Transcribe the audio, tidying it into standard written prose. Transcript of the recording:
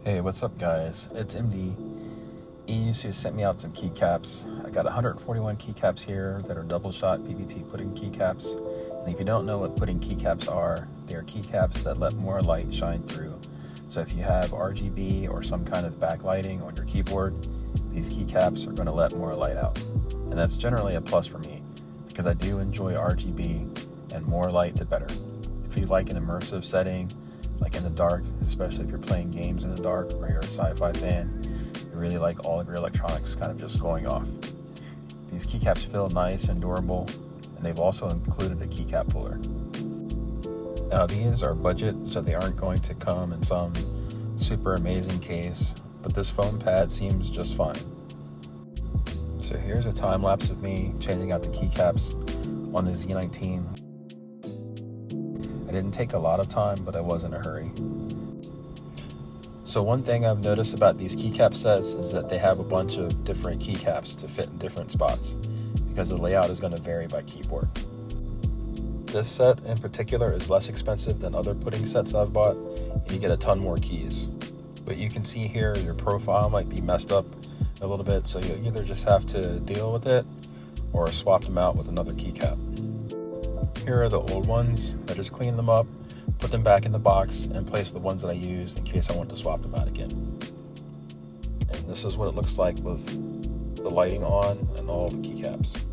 Hey, what's up guys? It's MD. E-YOOSO sent me out some keycaps. I got 141 keycaps here that are double shot PBT pudding keycaps. And if you don't know what pudding keycaps are, they are keycaps that let more light shine through. So if you have RGB or some kind of backlighting on your keyboard, these keycaps are going to let more light out. And that's generally a plus for me because I do enjoy RGB, and more light the better. If you like an immersive setting, like in the dark, especially if you're playing games in the dark or you're a sci-fi fan, you really like all of your electronics kind of just going off. These keycaps feel nice and durable, and they've also included a keycap puller. Now these are budget, so they aren't going to come in some super amazing case, but this foam pad seems just fine. So here's a time lapse of me changing out the keycaps on the Z19. It didn't take a lot of time, but I was in a hurry. So one thing I've noticed about these keycap sets is that they have a bunch of different keycaps to fit in different spots because the layout is going to vary by keyboard. This set in particular is less expensive than other pudding sets I've bought, and you get a ton more keys. But you can see here your profile might be messed up a little bit, so you either just have to deal with it or swap them out with another keycap. Here are the old ones. I just cleaned them up, put them back in the box, and placed the ones that I used in case I want to swap them out again. And this is what it looks like with the lighting on and all the keycaps.